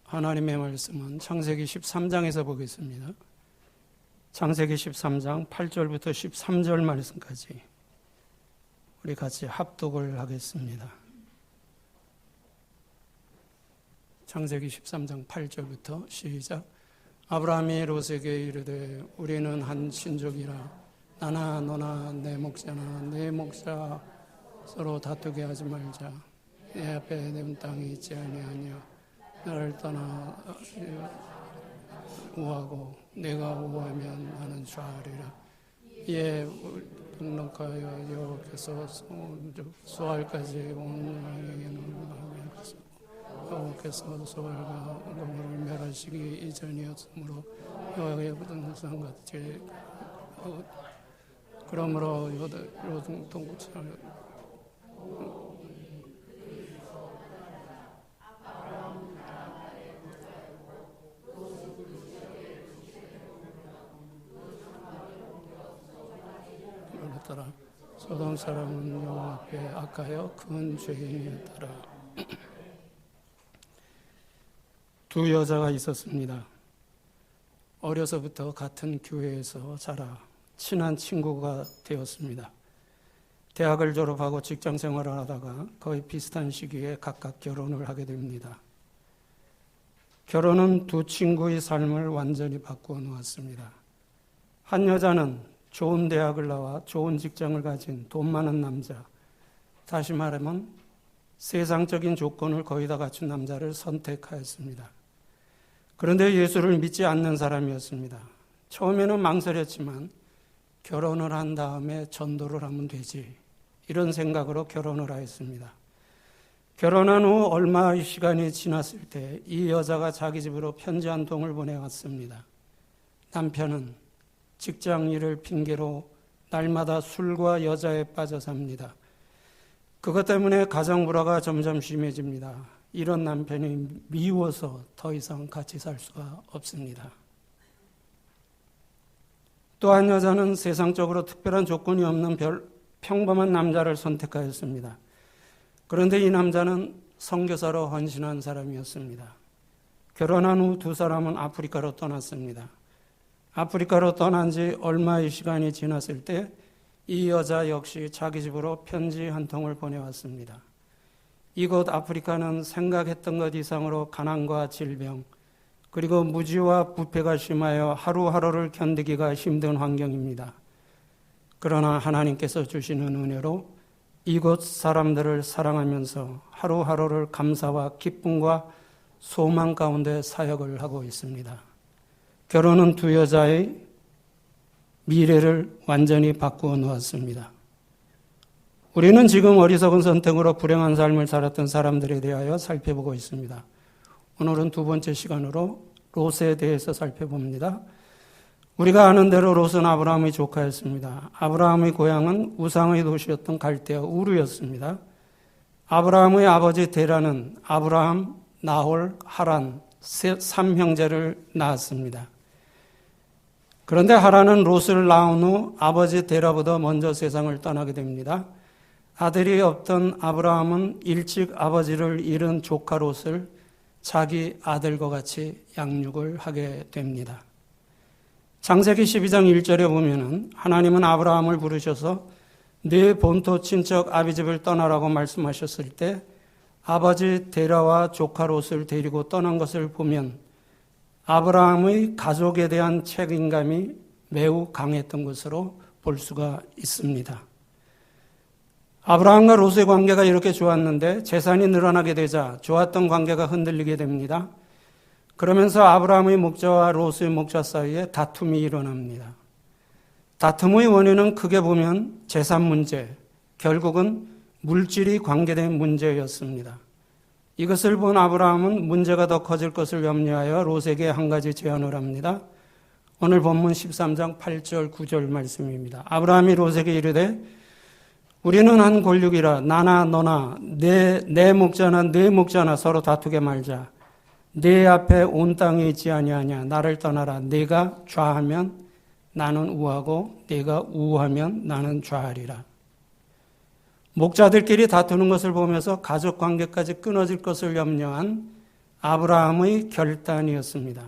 하나님의 말씀은 창세기 13장에서 보겠습니다. 창세기 13장 8절부터 13절 말씀까지 우리 같이 합독을 하겠습니다. 창세기 13장 8절부터 시작. 아브라함이 롯에게 이르되 우리는 한 친족이라 나나 너나 내 목자나 내 목자 서로 다투게 하지 말자. 내 앞에 내 땅이 있지 아니하냐. 나를 떠나 우하고 내가 우하면 나는 좌하리라. 이에 등록하여 여호와께서 소알까지 온 왕에게는 여호와께서 소알과 고모를 멸하시기 이전이었으므로 여호와의 등상같이 그러므로 요동동처럼 따라 소돔 사람은 여호와 앞에 악하여 큰 죄인이었더라. 두 여자가 있었습니다. 어려서부터 같은 교회에서 자라 친한 친구가 되었습니다. 대학을 졸업하고 직장 생활을 하다가 거의 비슷한 시기에 각각 결혼을 하게 됩니다. 결혼은 두 친구의 삶을 완전히 바꾸어 놓았습니다. 한 여자는 좋은 대학을 나와 좋은 직장을 가진 돈 많은 남자, 다시 말하면 세상적인 조건을 거의 다 갖춘 남자를 선택하였습니다. 그런데 예수를 믿지 않는 사람이었습니다. 처음에는 망설였지만 결혼을 한 다음에 전도를 하면 되지, 이런 생각으로 결혼을 하였습니다. 결혼한 후 얼마의 시간이 지났을 때 이 여자가 자기 집으로 편지 한 통을 보내왔습니다. 남편은 직장 일을 핑계로 날마다 술과 여자에 빠져 삽니다. 그것 때문에 가정 불화가 점점 심해집니다. 이런 남편이 미워서 더 이상 같이 살 수가 없습니다. 또 한 여자는 세상적으로 특별한 조건이 없는 평범한 남자를 선택하였습니다. 그런데 이 남자는 선교사로 헌신한 사람이었습니다. 결혼한 후 두 사람은 아프리카로 떠났습니다. 아프리카로 떠난 지 얼마의 시간이 지났을 때 이 여자 역시 자기 집으로 편지 한 통을 보내왔습니다. 이곳 아프리카는 생각했던 것 이상으로 가난과 질병, 그리고 무지와 부패가 심하여 하루하루를 견디기가 힘든 환경입니다. 그러나 하나님께서 주시는 은혜로 이곳 사람들을 사랑하면서 하루하루를 감사와 기쁨과 소망 가운데 사역을 하고 있습니다. 결혼은 두 여자의 미래를 완전히 바꾸어 놓았습니다. 우리는 지금 어리석은 선택으로 불행한 삶을 살았던 사람들에 대하여 살펴보고 있습니다. 오늘은 두 번째 시간으로 롯에 대해서 살펴봅니다. 우리가 아는 대로 롯은 아브라함의 조카였습니다. 아브라함의 고향은 우상의 도시였던 갈대아 우르였습니다. 아브라함의 아버지 데라는 아브라함, 나홀, 하란 3형제를 낳았습니다. 그런데 하란은 롯을 낳은 후 아버지 데라보다 먼저 세상을 떠나게 됩니다. 아들이 없던 아브라함은 일찍 아버지를 잃은 조카 롯을 자기 아들과 같이 양육을 하게 됩니다. 창세기 12장 1절에 보면은 하나님은 아브라함을 부르셔서 네 본토 친척 아비집을 떠나라고 말씀하셨을 때 아버지 데라와 조카 롯을 데리고 떠난 것을 보면 아브라함의 가족에 대한 책임감이 매우 강했던 것으로 볼 수가 있습니다. 아브라함과 롯의 관계가 이렇게 좋았는데 재산이 늘어나게 되자 좋았던 관계가 흔들리게 됩니다. 그러면서 아브라함의 목자와 롯의 목자 사이에 다툼이 일어납니다. 다툼의 원인은 크게 보면 재산 문제, 결국은 물질이 관계된 문제였습니다. 이것을 본 아브라함은 문제가 더 커질 것을 염려하여 롯에게 한 가지 제안을 합니다. 오늘 본문 13장 8절 9절 말씀입니다. 아브라함이 롯에게 이르되 우리는 한 골육이라 나나 너나 내 목자나 네 목자나 서로 다투게 말자. 네 앞에 온 땅에 있지 아니하냐. 나를 떠나라. 네가 좌하면 나는 우하고 네가 우하면 나는 좌하리라. 목자들끼리 다투는 것을 보면서 가족 관계까지 끊어질 것을 염려한 아브라함의 결단이었습니다.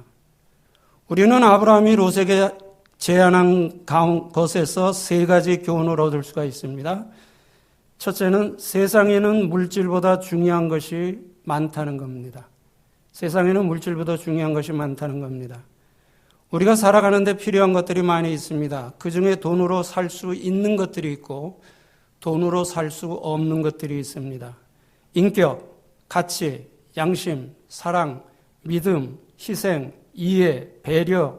우리는 아브라함이 롯에게 제안한 것에서 세 가지 교훈을 얻을 수가 있습니다. 첫째는 세상에는 물질보다 중요한 것이 많다는 겁니다. 세상에는 물질보다 중요한 것이 많다는 겁니다. 우리가 살아가는 데 필요한 것들이 많이 있습니다. 그중에 돈으로 살 수 있는 것들이 있고 돈으로 살 수 없는 것들이 있습니다. 인격, 가치, 양심, 사랑, 믿음, 희생, 이해, 배려,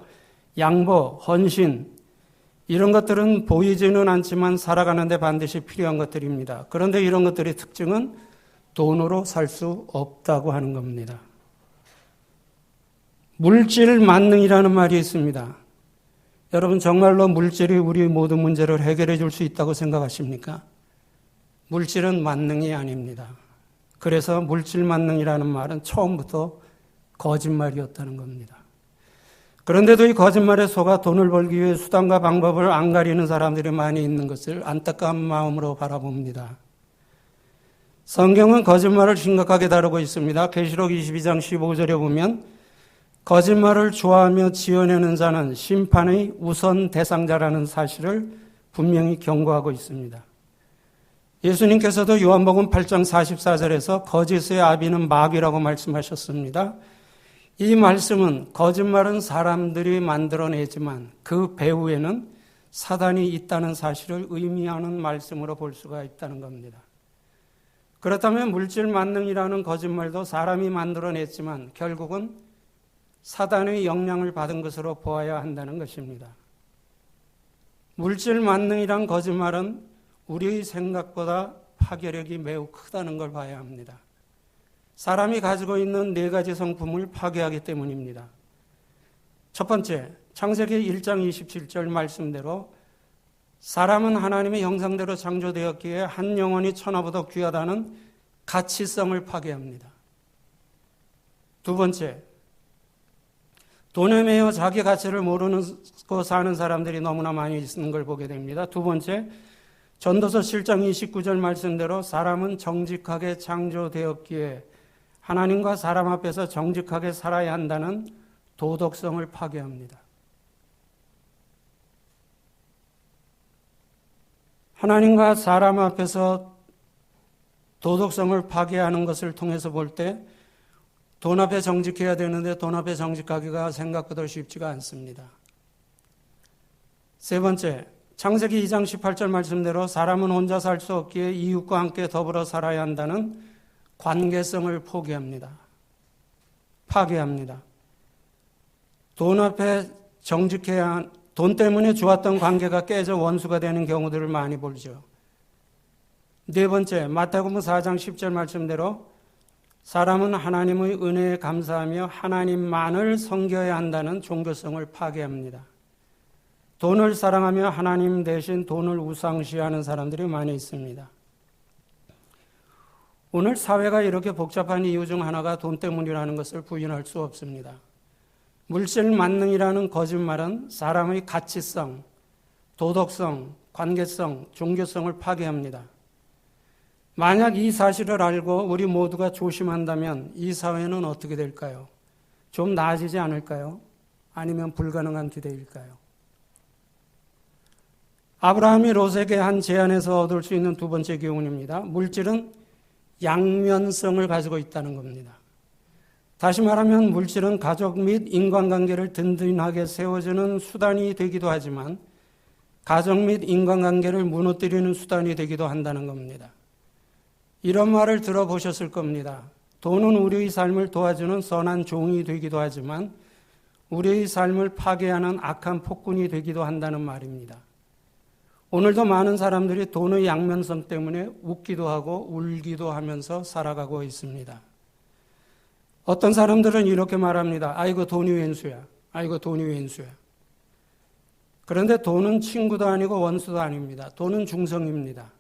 양보, 헌신, 이런 것들은 보이지는 않지만 살아가는 데 반드시 필요한 것들입니다. 그런데 이런 것들의 특징은 돈으로 살 수 없다고 하는 겁니다. 물질 만능이라는 말이 있습니다. 여러분 정말로 물질이 우리 모든 문제를 해결해 줄 수 있다고 생각하십니까? 물질은 만능이 아닙니다. 그래서 물질 만능이라는 말은 처음부터 거짓말이었다는 겁니다. 그런데도 이 거짓말에 속아 돈을 벌기 위해 수단과 방법을 안 가리는 사람들이 많이 있는 것을 안타까운 마음으로 바라봅니다. 성경은 거짓말을 심각하게 다루고 있습니다. 계시록 22장 15절에 보면 거짓말을 좋아하며 지어내는 자는 심판의 우선 대상자라는 사실을 분명히 경고하고 있습니다. 예수님께서도 요한복음 8장 44절에서 거짓의 아비는 마귀라고 말씀하셨습니다. 이 말씀은 거짓말은 사람들이 만들어내지만 그 배후에는 사단이 있다는 사실을 의미하는 말씀으로 볼 수가 있다는 겁니다. 그렇다면 물질 만능이라는 거짓말도 사람이 만들어냈지만 결국은 사단의 영향을 받은 것으로 보아야 한다는 것입니다. 물질 만능이란 거짓말은 우리의 생각보다 파괴력이 매우 크다는 걸 봐야 합니다. 사람이 가지고 있는 네 가지 성품을 파괴하기 때문입니다. 첫 번째, 창세기 1장 27절 말씀대로 사람은 하나님의 형상대로 창조되었기에 한 영혼이 천하보다 귀하다는 가치성을 파괴합니다. 두 번째, 돈에 매여 자기 가치를 모르고 사는 사람들이 너무나 많이 있는 걸 보게 됩니다. 두 번째, 전도서 7장 29절 말씀대로 사람은 정직하게 창조되었기에 하나님과 사람 앞에서 정직하게 살아야 한다는 도덕성을 파괴합니다. 하나님과 사람 앞에서 도덕성을 파괴하는 것을 통해서 볼 때 돈 앞에 정직해야 되는데 돈 앞에 정직하기가 생각보다 쉽지가 않습니다. 세 번째, 창세기 2장 18절 말씀대로 사람은 혼자 살 수 없기에 이웃과 함께 더불어 살아야 한다는 관계성을 파괴합니다. 돈 앞에 정직해야, 돈 때문에 좋았던 관계가 깨져 원수가 되는 경우들을 많이 보죠. 네 번째, 마태복음 4장 10절 말씀대로 사람은 하나님의 은혜에 감사하며 하나님만을 섬겨야 한다는 종교성을 파괴합니다. 돈을 사랑하며 하나님 대신 돈을 우상시하는 사람들이 많이 있습니다. 오늘 사회가 이렇게 복잡한 이유 중 하나가 돈 때문이라는 것을 부인할 수 없습니다. 물질 만능이라는 거짓말은 사람의 가치성, 도덕성, 관계성, 종교성을 파괴합니다. 만약 이 사실을 알고 우리 모두가 조심한다면 이 사회는 어떻게 될까요? 좀 나아지지 않을까요? 아니면 불가능한 기대일까요? 아브라함이 롯에게 한 제안에서 얻을 수 있는 두 번째 교훈입니다. 물질은 양면성을 가지고 있다는 겁니다. 다시 말하면 물질은 가족 및 인간관계를 든든하게 세워주는 수단이 되기도 하지만 가족 및 인간관계를 무너뜨리는 수단이 되기도 한다는 겁니다. 이런 말을 들어보셨을 겁니다. 돈은 우리의 삶을 도와주는 선한 종이 되기도 하지만 우리의 삶을 파괴하는 악한 폭군이 되기도 한다는 말입니다. 오늘도 많은 사람들이 돈의 양면성 때문에 웃기도 하고 울기도 하면서 살아가고 있습니다. 어떤 사람들은 이렇게 말합니다. 아이고 돈이 왼수야. 아이고 돈이 왼수야. 그런데 돈은 친구도 아니고 원수도 아닙니다. 돈은 중성입니다.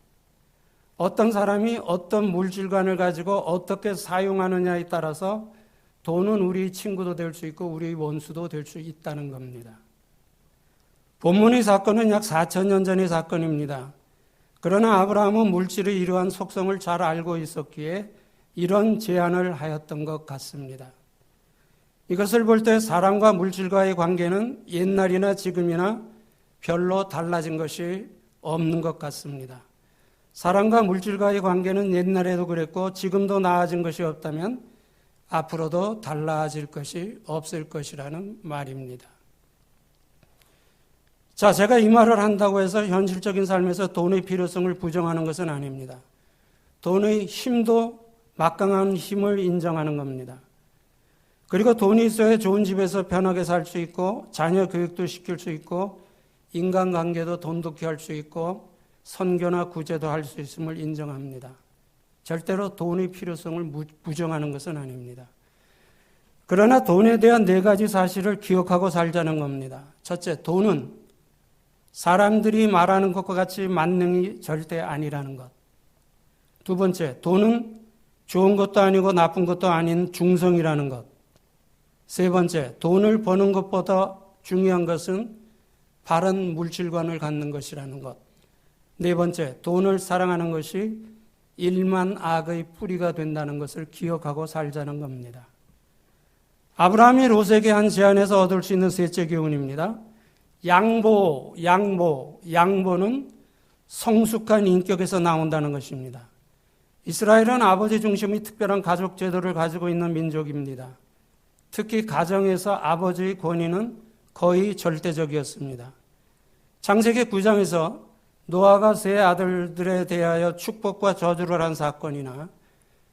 어떤 사람이 어떤 물질관을 가지고 어떻게 사용하느냐에 따라서 돈은 우리 친구도 될 수 있고 우리 원수도 될 수 있다는 겁니다. 본문의 사건은 약 4,000년 전의 사건입니다. 그러나 아브라함은 물질의 이러한 속성을 잘 알고 있었기에 이런 제안을 하였던 것 같습니다. 이것을 볼 때 사람과 물질과의 관계는 옛날이나 지금이나 별로 달라진 것이 없는 것 같습니다. 사람과 물질과의 관계는 옛날에도 그랬고 지금도 나아진 것이 없다면 앞으로도 달라질 것이 없을 것이라는 말입니다. 자, 제가 이 말을 한다고 해서 현실적인 삶에서 돈의 필요성을 부정하는 것은 아닙니다. 돈의 힘도 막강한 힘을 인정하는 겁니다. 그리고 돈이 있어야 좋은 집에서 편하게 살 수 있고 자녀 교육도 시킬 수 있고 인간관계도 돈독히 할 수 있고 선교나 구제도 할 수 있음을 인정합니다. 절대로 돈의 필요성을 부정하는 것은 아닙니다. 그러나 돈에 대한 네 가지 사실을 기억하고 살자는 겁니다. 첫째, 돈은 사람들이 말하는 것과 같이 만능이 절대 아니라는 것. 두 번째, 돈은 좋은 것도 아니고 나쁜 것도 아닌 중성이라는 것. 세 번째, 돈을 버는 것보다 중요한 것은 바른 물질관을 갖는 것이라는 것. 네 번째, 돈을 사랑하는 것이 일만 악의 뿌리가 된다는 것을 기억하고 살자는 겁니다. 아브라함이 롯에게 한 제안에서 얻을 수 있는 셋째 교훈입니다. 양보는 성숙한 인격에서 나온다는 것입니다. 이스라엘은 아버지 중심의 특별한 가족 제도를 가지고 있는 민족입니다. 특히 가정에서 아버지의 권위는 거의 절대적이었습니다. 창세기 9장에서 노아가 세 아들들에 대하여 축복과 저주를 한 사건이나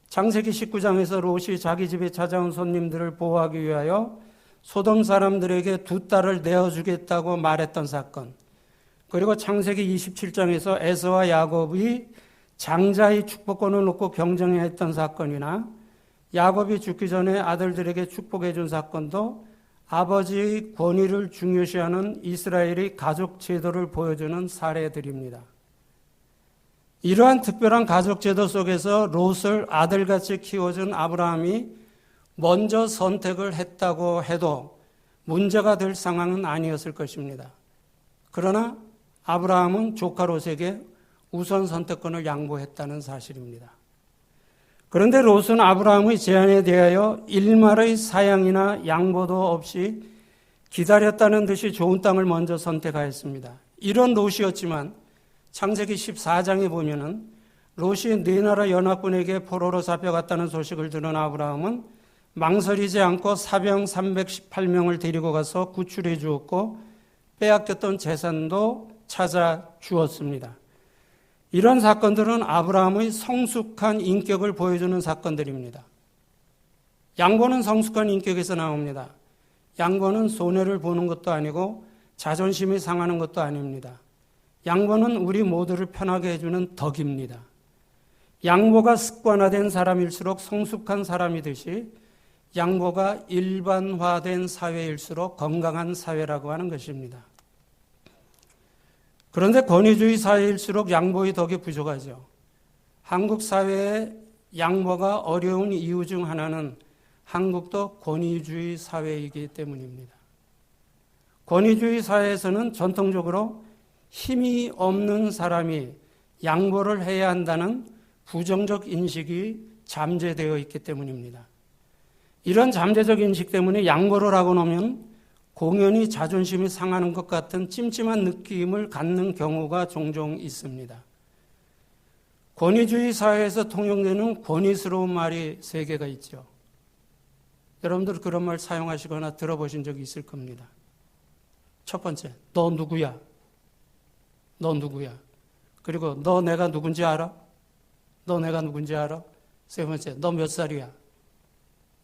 창세기 19장에서 롯이 자기 집에 찾아온 손님들을 보호하기 위하여 소돔 사람들에게 두 딸을 내어주겠다고 말했던 사건, 그리고 창세기 27장에서 에서와 야곱이 장자의 축복권을 놓고 경쟁했던 사건이나 야곱이 죽기 전에 아들들에게 축복해 준 사건도 아버지의 권위를 중요시하는 이스라엘의 가족 제도를 보여주는 사례들입니다. 이러한 특별한 가족 제도 속에서 롯을 아들같이 키워준 아브라함이 먼저 선택을 했다고 해도 문제가 될 상황은 아니었을 것입니다. 그러나 아브라함은 조카 롯에게 우선 선택권을 양보했다는 사실입니다. 그런데 롯은 아브라함의 제안에 대하여 일말의 사양이나 양보도 없이 기다렸다는 듯이 좋은 땅을 먼저 선택하였습니다. 이런 롯이었지만 창세기 14장에 보면은 롯이 네 나라 연합군에게 포로로 잡혀갔다는 소식을 들은 아브라함은 망설이지 않고 사병 318명을 데리고 가서 구출해 주었고 빼앗겼던 재산도 찾아 주었습니다. 이런 사건들은 아브라함의 성숙한 인격을 보여주는 사건들입니다. 양보는 성숙한 인격에서 나옵니다. 양보는 손해를 보는 것도 아니고 자존심이 상하는 것도 아닙니다. 양보는 우리 모두를 편하게 해주는 덕입니다. 양보가 습관화된 사람일수록 성숙한 사람이듯이 양보가 일반화된 사회일수록 건강한 사회라고 하는 것입니다. 그런데 권위주의 사회일수록 양보의 덕이 부족하죠. 한국 사회의 양보가 어려운 이유 중 하나는 한국도 권위주의 사회이기 때문입니다. 권위주의 사회에서는 전통적으로 힘이 없는 사람이 양보를 해야 한다는 부정적 인식이 잠재되어 있기 때문입니다. 이런 잠재적 인식 때문에 양보를 하고 나면 공연히 자존심이 상하는 것 같은 찜찜한 느낌을 갖는 경우가 종종 있습니다. 권위주의 사회에서 통용되는 권위스러운 말이 세 개가 있죠. 여러분들 그런 말 사용하시거나 들어보신 적이 있을 겁니다. 첫 번째, 너 누구야? 너 누구야? 그리고 너 내가 누군지 알아? 너 내가 누군지 알아? 세 번째, 너 몇 살이야?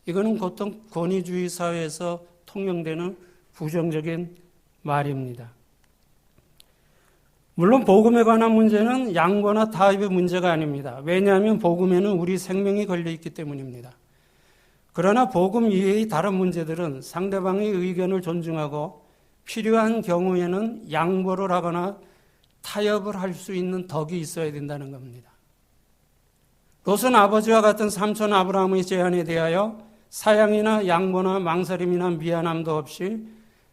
이거는 보통 권위주의 사회에서 통용되는 부정적인 말입니다. 물론 복음에 관한 문제는 양보나 타협의 문제가 아닙니다. 왜냐하면 복음에는 우리 생명이 걸려있기 때문입니다. 그러나 복음 이외의 다른 문제들은 상대방의 의견을 존중하고 필요한 경우에는 양보를 하거나 타협을 할 수 있는 덕이 있어야 된다는 겁니다. 롯은 아버지와 같은 삼촌 아브라함의 제안에 대하여 사양이나 양보나 망설임이나 미안함도 없이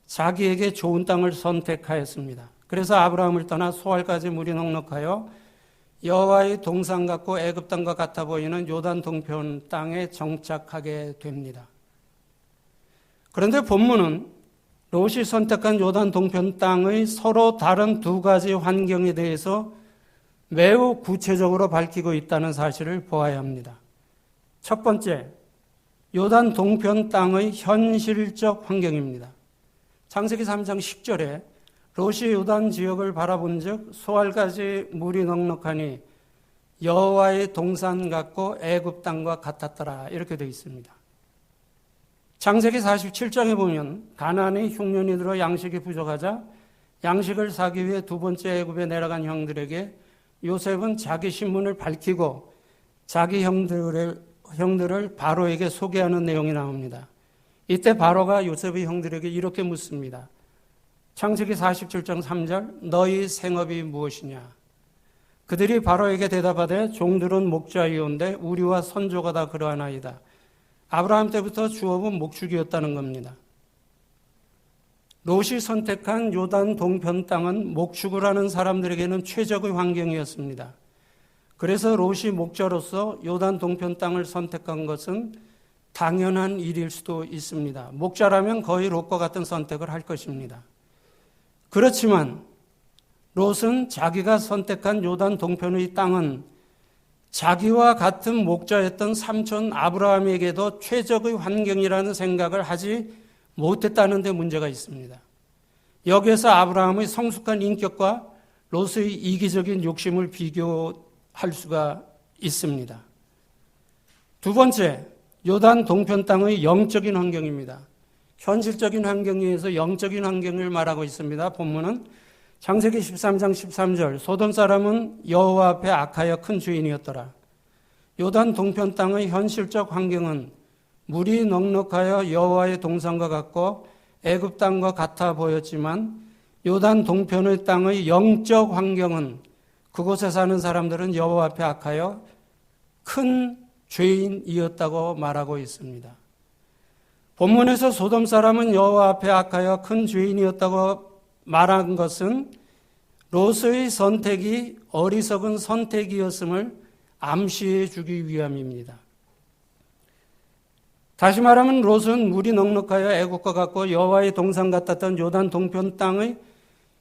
자기에게 좋은 땅을 선택하였습니다. 그래서 아브라함을 떠나 소알까지 물이 넉넉하여 여호와의 동산 같고 애굽 땅과 같아 보이는 요단 동편 땅에 정착하게 됩니다. 그런데 본문은 롯이 선택한 요단 동편 땅의 서로 다른 두 가지 환경에 대해서 매우 구체적으로 밝히고 있다는 사실을 보아야 합니다. 첫 번째, 요단 동편 땅의 현실적 환경입니다. 창세기 3장 10절에 롯이 요단 지역을 바라본 즉 소알까지 물이 넉넉하니 여호와의 동산 같고 애굽 땅과 같았더라, 이렇게 되어 있습니다. 창세기 47장에 보면 가나안의 흉년이 들어 양식이 부족하자 양식을 사기 위해 두 번째 애굽에 내려간 형들에게 요셉은 자기 신분을 밝히고 자기 형들을 바로에게 소개하는 내용이 나옵니다. 이때 바로가 요셉의 형들에게 이렇게 묻습니다. 창세기 47장 3절, 너희 생업이 무엇이냐? 그들이 바로에게 대답하되 종들은 목자이온데 우리와 선조가 다 그러하나이다. 아브라함 때부터 주업은 목축이었다는 겁니다. 롯이 선택한 요단 동편 땅은 목축을 하는 사람들에게는 최적의 환경이었습니다. 그래서 롯이 목자로서 요단 동편 땅을 선택한 것은 당연한 일일 수도 있습니다. 목자라면 거의 롯과 같은 선택을 할 것입니다. 그렇지만 롯은 자기가 선택한 요단 동편의 땅은 자기와 같은 목자였던 삼촌 아브라함에게도 최적의 환경이라는 생각을 하지 못했다는 데 문제가 있습니다. 여기에서 아브라함의 성숙한 인격과 롯의 이기적인 욕심을 비교할 수가 있습니다. 두 번째, 요단 동편 땅의 영적인 환경입니다. 현실적인 환경에 의해서 영적인 환경을 말하고 있습니다. 본문은 창세기 13장 13절, 소돔 사람은 여호와 앞에 악하여 큰 죄인이었더라. 요단 동편 땅의 현실적 환경은 물이 넉넉하여 여호와의 동산과 같고 애굽 땅과 같아 보였지만 요단 동편의 땅의 영적 환경은 그곳에 사는 사람들은 여호와 앞에 악하여 큰 죄인이었다고 말하고 있습니다. 본문에서 소돔 사람은 여호와 앞에 악하여 큰 죄인이었다고 말한 것은 롯의 선택이 어리석은 선택이었음을 암시해 주기 위함입니다. 다시 말하면 롯은 물이 넉넉하여 애국과 같고 여호와의 동산 같았던 요단 동편 땅의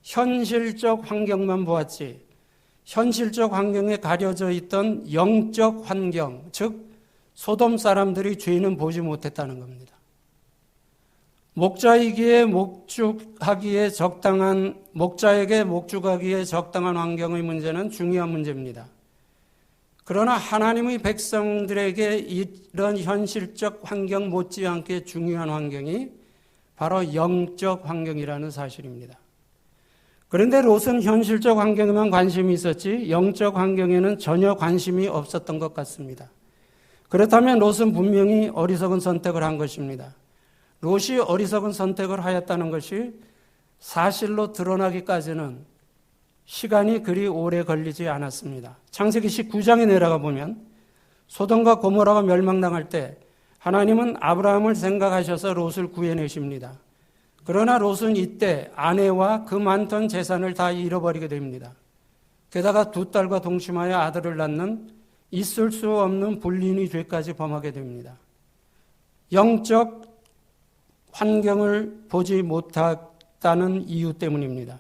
현실적 환경만 보았지 현실적 환경에 가려져 있던 영적 환경, 즉 소돔 사람들이 죄는 보지 못했다는 겁니다. 목자에게 목축하기에 적당한 환경의 문제는 중요한 문제입니다. 그러나 하나님의 백성들에게 이런 현실적 환경 못지않게 중요한 환경이 바로 영적 환경이라는 사실입니다. 그런데 롯은 현실적 환경에만 관심이 있었지 영적 환경에는 전혀 관심이 없었던 것 같습니다. 그렇다면 롯은 분명히 어리석은 선택을 한 것입니다. 롯이 어리석은 선택을 하였다는 것이 사실로 드러나기까지는 시간이 그리 오래 걸리지 않았습니다. 창세기 19장에 내려가 보면 소돔과 고모라가 멸망당할 때 하나님은 아브라함을 생각하셔서 롯을 구해내십니다. 그러나 롯은 이때 아내와 그 많던 재산을 다 잃어버리게 됩니다. 게다가 두 딸과 동침하여 아들을 낳는 있을 수 없는 불륜의 죄까지 범하게 됩니다. 영적 환경을 보지 못했다는 이유 때문입니다.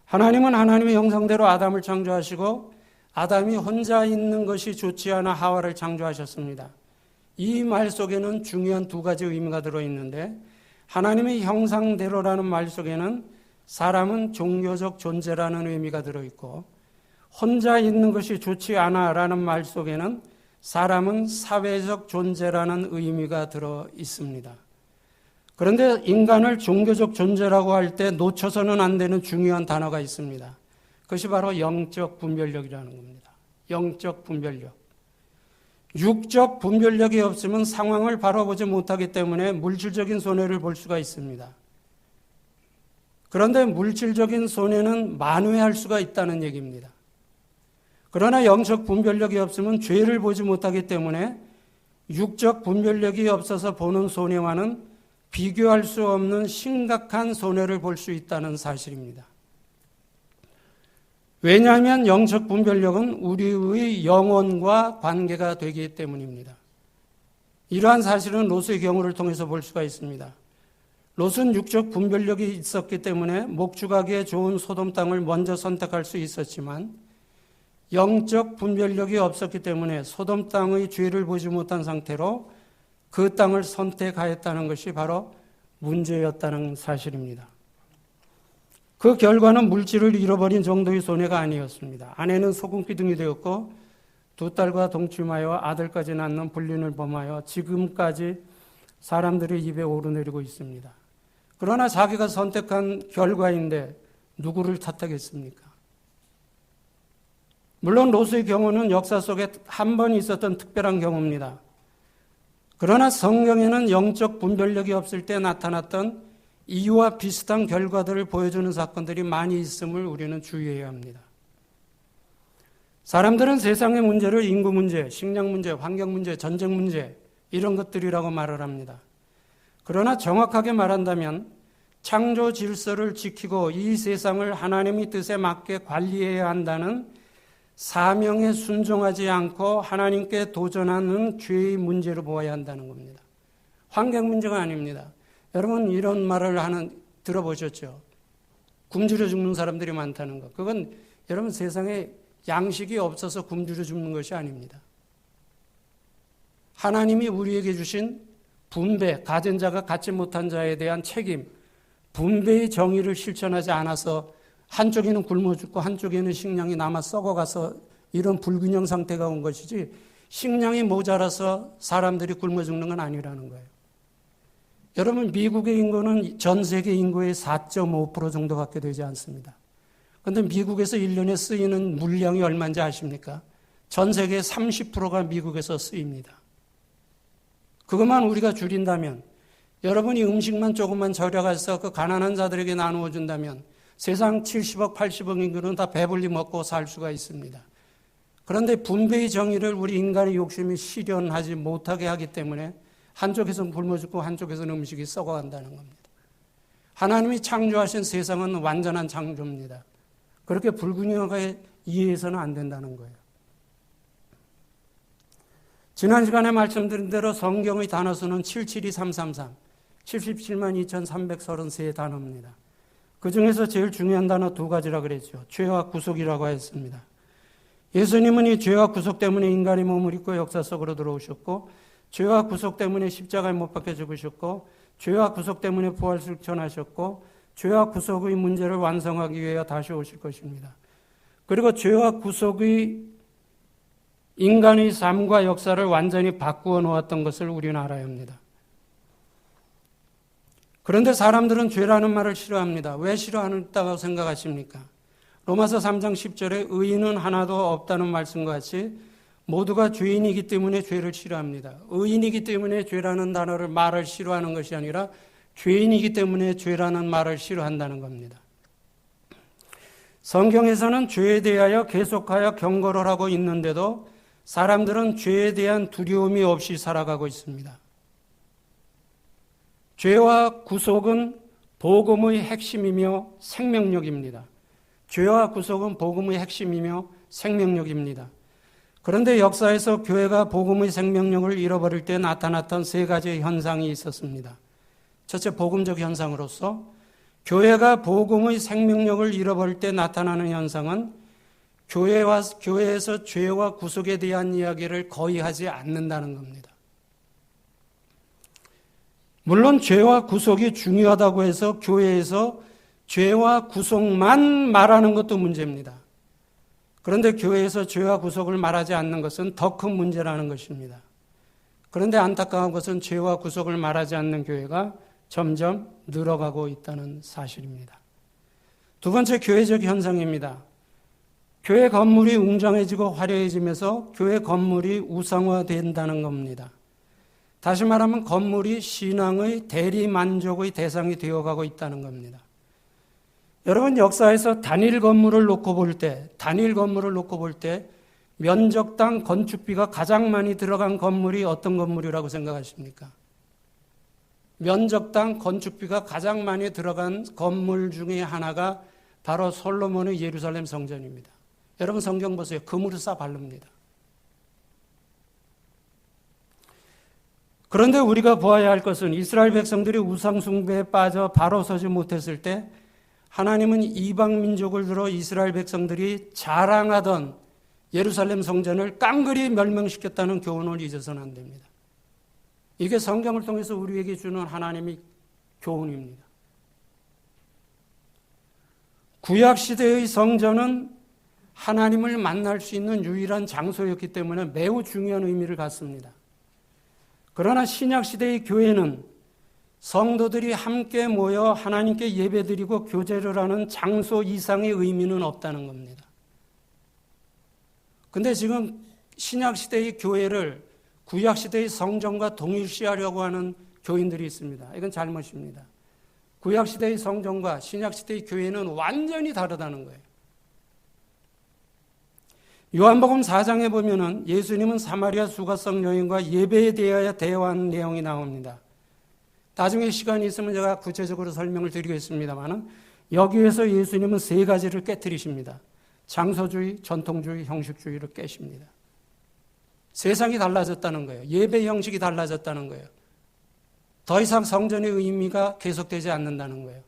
하나님은 하나님의 형상대로 아담을 창조하시고 아담이 혼자 있는 것이 좋지 않아 하와를 창조하셨습니다. 이 말 속에는 중요한 두 가지 의미가 들어있는데 하나님의 형상대로라는 말 속에는 사람은 종교적 존재라는 의미가 들어있고 혼자 있는 것이 좋지 않아라는 말 속에는 사람은 사회적 존재라는 의미가 들어있습니다. 그런데 인간을 종교적 존재라고 할 때 놓쳐서는 안 되는 중요한 단어가 있습니다. 그것이 바로 영적 분별력이라는 겁니다. 영적 분별력. 육적 분별력이 없으면 상황을 바라보지 못하기 때문에 물질적인 손해를 볼 수가 있습니다. 그런데 물질적인 손해는 만회할 수가 있다는 얘기입니다. 그러나 영적 분별력이 없으면 죄를 보지 못하기 때문에 육적 분별력이 없어서 보는 손해와는 비교할 수 없는 심각한 손해를 볼 수 있다는 사실입니다. 왜냐하면 영적 분별력은 우리의 영혼과 관계가 되기 때문입니다. 이러한 사실은 롯의 경우를 통해서 볼 수가 있습니다. 롯은 육적 분별력이 있었기 때문에 목축하기에 좋은 소돔 땅을 먼저 선택할 수 있었지만 영적 분별력이 없었기 때문에 소돔 땅의 죄를 보지 못한 상태로 그 땅을 선택하였다는 것이 바로 문제였다는 사실입니다. 그 결과는 물질을 잃어버린 정도의 손해가 아니었습니다. 아내는 소금기둥이 되었고 두 딸과 동침하여 아들까지 낳는 불륜을 범하여 지금까지 사람들의 입에 오르내리고 있습니다. 그러나 자기가 선택한 결과인데 누구를 탓하겠습니까? 물론 롯의 경우는 역사 속에 한 번 있었던 특별한 경우입니다. 그러나 성경에는 영적 분별력이 없을 때 나타났던 이와 비슷한 결과들을 보여주는 사건들이 많이 있음을 우리는 주의해야 합니다. 사람들은 세상의 문제를 인구 문제, 식량 문제, 환경 문제, 전쟁 문제 이런 것들이라고 말을 합니다. 그러나 정확하게 말한다면 창조 질서를 지키고 이 세상을 하나님의 뜻에 맞게 관리해야 한다는 사명에 순종하지 않고 하나님께 도전하는 죄의 문제로 보아야 한다는 겁니다. 환경 문제가 아닙니다. 여러분 이런 말을 들어보셨죠? 굶주려 죽는 사람들이 많다는 것. 그건 여러분 세상에 양식이 없어서 굶주려 죽는 것이 아닙니다. 하나님이 우리에게 주신 분배, 가진 자가 갖지 못한 자에 대한 책임, 분배의 정의를 실천하지 않아서 한쪽에는 굶어 죽고 한쪽에는 식량이 남아 썩어가서 이런 불균형 상태가 온 것이지 식량이 모자라서 사람들이 굶어 죽는 건 아니라는 거예요. 여러분 미국의 인구는 전 세계 인구의 4.5% 정도밖에 되지 않습니다. 그런데 미국에서 1년에 쓰이는 물량이 얼마인지 아십니까? 전 세계의 30%가 미국에서 쓰입니다. 그것만 우리가 줄인다면 여러분이 음식만 조금만 절약해서 그 가난한 자들에게 나누어 준다면 세상 70억, 80억 인구는 다 배불리 먹고 살 수가 있습니다. 그런데 분배의 정의를 우리 인간의 욕심이 실현하지 못하게 하기 때문에 한쪽에서는 굶어 죽고 한쪽에서는 음식이 썩어간다는 겁니다. 하나님이 창조하신 세상은 완전한 창조입니다. 그렇게 불균형하게 이해해서는 안 된다는 거예요. 지난 시간에 말씀드린 대로 성경의 단어수는 772,333, 77만 2,333 단어입니다. 그 중에서 제일 중요한 단어 두 가지라 그랬죠. 죄와 구속이라고 했습니다. 예수님은 이 죄와 구속 때문에 인간의 몸을 입고 역사 속으로 들어오셨고 죄와 구속 때문에 십자가에 못 박혀 죽으셨고 죄와 구속 때문에 부활실천하셨고 죄와 구속의 문제를 완성하기 위해 다시 오실 것입니다. 그리고 죄와 구속의 인간의 삶과 역사를 완전히 바꾸어 놓았던 것을 우리는 알아야 합니다. 그런데 사람들은 죄라는 말을 싫어합니다. 왜 싫어한다고 생각하십니까? 로마서 3장 10절에 의인은 하나도 없다는 말씀과 같이 모두가 죄인이기 때문에 죄를 싫어합니다. 의인이기 때문에 죄라는 말을 싫어하는 것이 아니라 죄인이기 때문에 죄라는 말을 싫어한다는 겁니다. 성경에서는 죄에 대하여 계속하여 경고를 하고 있는데도 사람들은 죄에 대한 두려움이 없이 살아가고 있습니다. 죄와 구속은 복음의 핵심이며 생명력입니다. 죄와 구속은 복음의 핵심이며 생명력입니다. 그런데 역사에서 교회가 복음의 생명력을 잃어버릴 때 나타났던 세 가지의 현상이 있었습니다. 첫째, 복음적 현상으로서 교회가 복음의 생명력을 잃어버릴 때 나타나는 현상은 교회에서 죄와 구속에 대한 이야기를 거의 하지 않는다는 겁니다. 물론 죄와 구속이 중요하다고 해서 교회에서 죄와 구속만 말하는 것도 문제입니다. 그런데 교회에서 죄와 구속을 말하지 않는 것은 더 큰 문제라는 것입니다. 그런데 안타까운 것은 죄와 구속을 말하지 않는 교회가 점점 늘어가고 있다는 사실입니다. 두 번째, 교회적 현상입니다. 교회 건물이 웅장해지고 화려해지면서 교회 건물이 우상화된다는 겁니다. 다시 말하면 건물이 신앙의 대리 만족의 대상이 되어가고 있다는 겁니다. 여러분 역사에서 단일 건물을 놓고 볼 때 면적당 건축비가 가장 많이 들어간 건물이 어떤 건물이라고 생각하십니까? 면적당 건축비가 가장 많이 들어간 건물 중에 하나가 바로 솔로몬의 예루살렘 성전입니다. 여러분 성경 보세요. 금으로 쌓아 바릅니다. 그런데 우리가 보아야 할 것은 이스라엘 백성들이 우상 숭배에 빠져 바로 서지 못했을 때 하나님은 이방 민족을 들어 이스라엘 백성들이 자랑하던 예루살렘 성전을 깡그리 멸망시켰다는 교훈을 잊어서는 안 됩니다. 이게 성경을 통해서 우리에게 주는 하나님의 교훈입니다. 구약시대의 성전은 하나님을 만날 수 있는 유일한 장소였기 때문에 매우 중요한 의미를 갖습니다. 그러나 신약시대의 교회는 성도들이 함께 모여 하나님께 예배드리고 교제를 하는 장소 이상의 의미는 없다는 겁니다. 근데 지금 신약시대의 교회를 구약시대의 성전과 동일시하려고 하는 교인들이 있습니다. 이건 잘못입니다. 구약시대의 성전과 신약시대의 교회는 완전히 다르다는 거예요. 요한복음 4장에 보면은 예수님은 사마리아 수가성 여인과 예배에 대하여 대화하는 내용이 나옵니다. 나중에 시간이 있으면 제가 구체적으로 설명을 드리겠습니다만 여기에서 예수님은 세 가지를 깨트리십니다. 장소주의, 전통주의, 형식주의를 깨십니다. 세상이 달라졌다는 거예요. 예배 형식이 달라졌다는 거예요. 더 이상 성전의 의미가 계속되지 않는다는 거예요.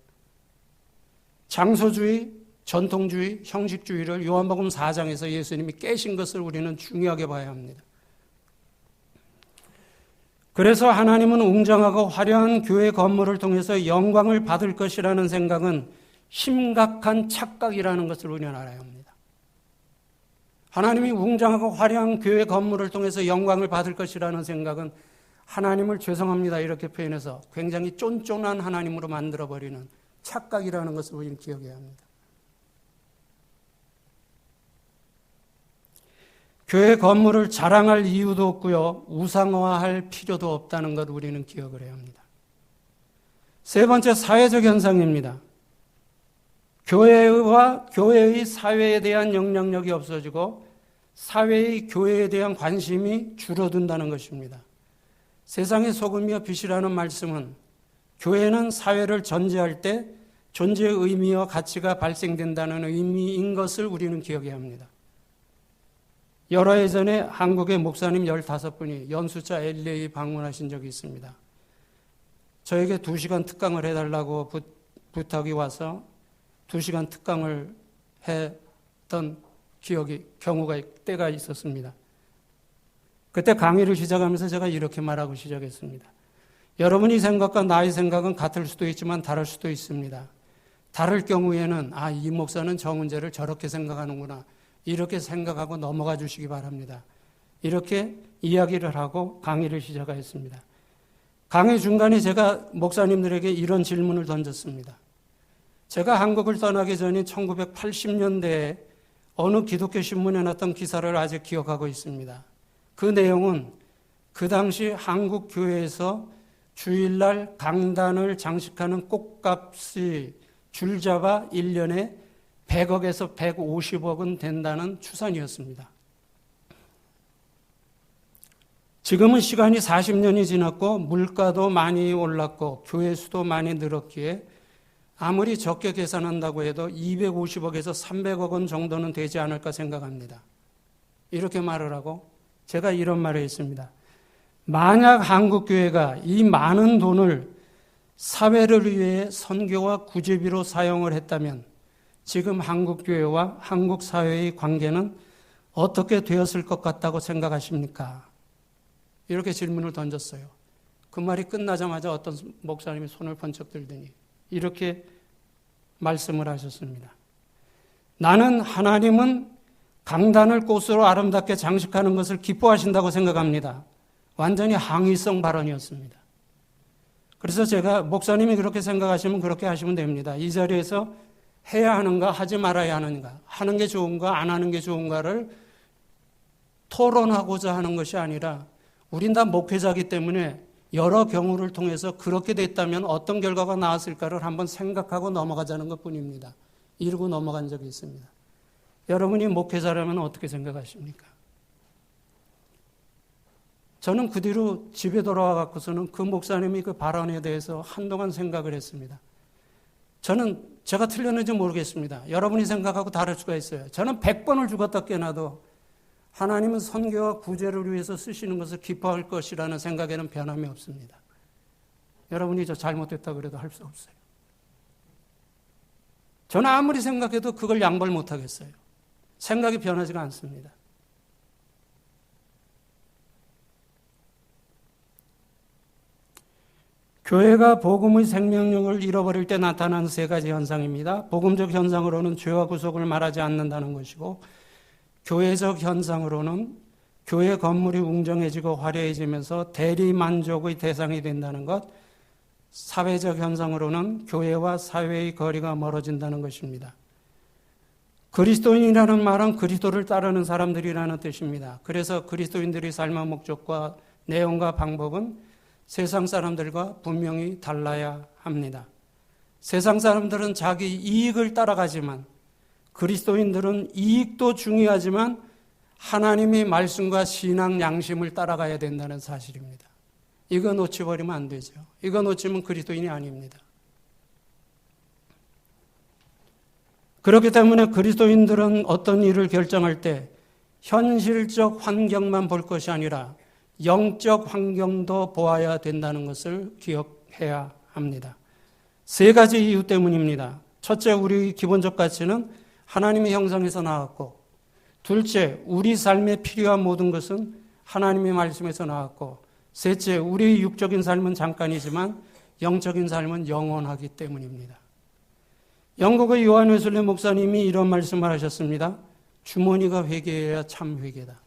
장소주의, 전통주의, 형식주의를 요한복음 4장에서 예수님이 깨신 것을 우리는 중요하게 봐야 합니다. 그래서 하나님은 웅장하고 화려한 교회 건물을 통해서 영광을 받을 것이라는 생각은 심각한 착각이라는 것을 우리는 알아야 합니다. 하나님이 웅장하고 화려한 교회 건물을 통해서 영광을 받을 것이라는 생각은 하나님을 죄송합니다 이렇게 표현해서 굉장히 쫀쫀한 하나님으로 만들어버리는 착각이라는 것을 우리는 기억해야 합니다. 교회 건물을 자랑할 이유도 없고요. 우상화할 필요도 없다는 것 우리는 기억을 해야 합니다. 세 번째, 사회적 현상입니다. 교회와 교회의 사회에 대한 영향력이 없어지고 사회의 교회에 대한 관심이 줄어든다는 것입니다. 세상의 소금이여 빛이라는 말씀은 교회는 사회를 전제할 때 존재의 의미와 가치가 발생된다는 의미인 것을 우리는 기억해야 합니다. 여러 해 전에 한국의 목사님 15분이 연수차 LA 방문하신 적이 있습니다. 저에게 2시간 특강을 해달라고 부탁이 와서 2시간 특강을 했던 경우가 때가 있었습니다. 그때 강의를 시작하면서 제가 이렇게 말하고 시작했습니다. 여러분의 생각과 나의 생각은 같을 수도 있지만 다를 수도 있습니다. 다를 경우에는 이 목사는 저 문제를 저렇게 생각하는구나. 이렇게 생각하고 넘어가 주시기 바랍니다. 이렇게 이야기를 하고 강의를 시작했습니다. 강의 중간에 제가 목사님들에게 이런 질문을 던졌습니다. 제가 한국을 떠나기 전인 1980년대에 어느 기독교 신문에 났던 기사를 아직 기억하고 있습니다. 그 내용은 그 당시 한국 교회에서 주일날 강단을 장식하는 꽃값이 줄잡아 1년에 100억에서 150억은 된다는 추산이었습니다. 지금은 시간이 40년이 지났고 물가도 많이 올랐고 교회 수도 많이 늘었기에 아무리 적게 계산한다고 해도 250억에서 300억 원 정도는 되지 않을까 생각합니다. 이렇게 말을 하고 제가 이런 말을 했습니다. 만약 한국교회가 이 많은 돈을 사회를 위해 선교와 구제비로 사용을 했다면 지금 한국교회와 한국사회의 관계는 어떻게 되었을 것 같다고 생각하십니까? 이렇게 질문을 던졌어요. 그 말이 끝나자마자 어떤 목사님이 손을 번쩍 들더니 이렇게 말씀을 하셨습니다. 나는 하나님은 강단을 꽃으로 아름답게 장식하는 것을 기뻐하신다고 생각합니다. 완전히 항의성 발언이었습니다. 그래서 제가 목사님이 그렇게 생각하시면 그렇게 하시면 됩니다. 이 자리에서 해야 하는가 하지 말아야 하는가, 하는 게 좋은가 안 하는 게 좋은가를 토론하고자 하는 것이 아니라 우린 다 목회자이기 때문에 여러 경우를 통해서 그렇게 됐다면 어떤 결과가 나왔을까를 한번 생각하고 넘어가자는 것뿐입니다. 이러고 넘어간 적이 있습니다. 여러분이 목회자라면 어떻게 생각하십니까? 저는 그 뒤로 집에 돌아와 갖고서는 그 목사님이 그 발언에 대해서 한동안 생각을 했습니다. 저는 제가 틀렸는지 모르겠습니다. 여러분이 생각하고 다를 수가 있어요. 저는 100번을 죽었다 깨어나도 하나님은 선교와 구제를 위해서 쓰시는 것을 기뻐할 것이라는 생각에는 변함이 없습니다. 여러분이 저 잘못됐다 그래도 할 수 없어요. 저는 아무리 생각해도 그걸 양보를 못하겠어요. 생각이 변하지가 않습니다. 교회가 복음의 생명력을 잃어버릴 때 나타나는 세 가지 현상입니다. 복음적 현상으로는 죄와 구속을 말하지 않는다는 것이고, 교회적 현상으로는 교회 건물이 웅장해지고 화려해지면서 대리 만족의 대상이 된다는 것, 사회적 현상으로는 교회와 사회의 거리가 멀어진다는 것입니다. 그리스도인이라는 말은 그리스도를 따르는 사람들이라는 뜻입니다. 그래서 그리스도인들의 삶의 목적과 내용과 방법은 세상 사람들과 분명히 달라야 합니다. 세상 사람들은 자기 이익을 따라가지만 그리스도인들은 이익도 중요하지만 하나님의 말씀과 신앙 양심을 따라가야 된다는 사실입니다. 이거 놓쳐버리면 안 되죠. 이거 놓치면 그리스도인이 아닙니다. 그렇기 때문에 그리스도인들은 어떤 일을 결정할 때 현실적 환경만 볼 것이 아니라 영적 환경도 보아야 된다는 것을 기억해야 합니다. 세 가지 이유 때문입니다. 첫째, 우리 기본적 가치는 하나님의 형상에서 나왔고, 둘째, 우리 삶에 필요한 모든 것은 하나님의 말씀에서 나왔고, 셋째, 우리 육적인 삶은 잠깐이지만 영적인 삶은 영원하기 때문입니다. 영국의 요한 웨슬리 목사님이 이런 말씀을 하셨습니다. 주머니가 회개해야 참 회개다.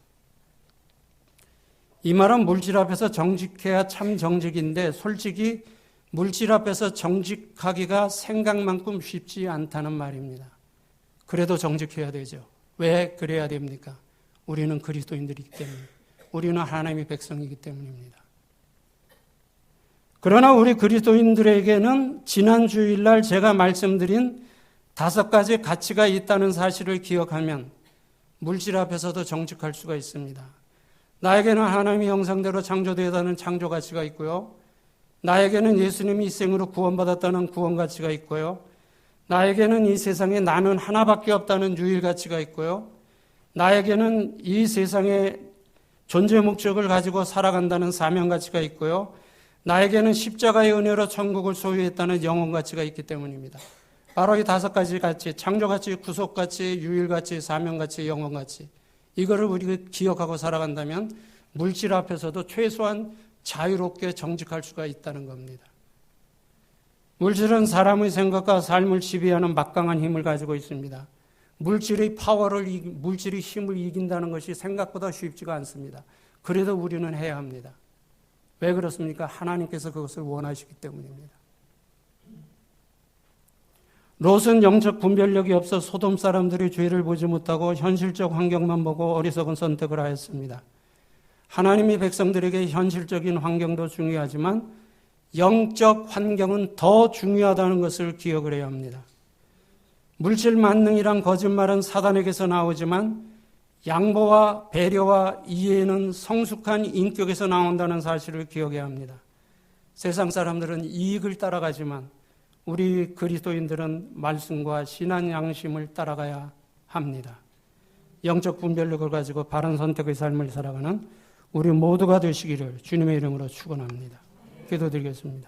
이 말은 물질 앞에서 정직해야 참 정직인데 솔직히 물질 앞에서 정직하기가 생각만큼 쉽지 않다는 말입니다. 그래도 정직해야 되죠. 왜 그래야 됩니까? 우리는 그리스도인들이기 때문에, 우리는 하나님의 백성이기 때문입니다. 그러나 우리 그리스도인들에게는 지난 주일날 제가 말씀드린 5가지 가치가 있다는 사실을 기억하면 물질 앞에서도 정직할 수가 있습니다. 나에게는 하나님의 형상대로 창조되었다는 창조 가치가 있고요. 나에게는 예수님이 이 생으로 구원받았다는 구원 가치가 있고요. 나에게는 이 세상에 나는 하나밖에 없다는 유일 가치가 있고요. 나에게는 이 세상의 존재 목적을 가지고 살아간다는 사명 가치가 있고요. 나에게는 십자가의 은혜로 천국을 소유했다는 영혼 가치가 있기 때문입니다. 바로 이 5가지 가치, 창조 가치, 구속 가치, 유일 가치, 사명 가치, 영혼 가치, 이거를 우리가 기억하고 살아간다면 물질 앞에서도 최소한 자유롭게 정직할 수가 있다는 겁니다. 물질은 사람의 생각과 삶을 지배하는 막강한 힘을 가지고 있습니다. 물질의 힘을 이긴다는 것이 생각보다 쉽지가 않습니다. 그래도 우리는 해야 합니다. 왜 그렇습니까? 하나님께서 그것을 원하시기 때문입니다. 롯은 영적 분별력이 없어 소돔 사람들이 죄를 보지 못하고 현실적 환경만 보고 어리석은 선택을 하였습니다. 하나님의 백성들에게 현실적인 환경도 중요하지만 영적 환경은 더 중요하다는 것을 기억을 해야 합니다. 물질 만능이란 거짓말은 사단에게서 나오지만 양보와 배려와 이해는 성숙한 인격에서 나온다는 사실을 기억해야 합니다. 세상 사람들은 이익을 따라가지만 우리 그리스도인들은 말씀과 신앙 양심을 따라가야 합니다. 영적 분별력을 가지고 바른 선택의 삶을 살아가는 우리 모두가 되시기를 주님의 이름으로 축원합니다. 기도드리겠습니다.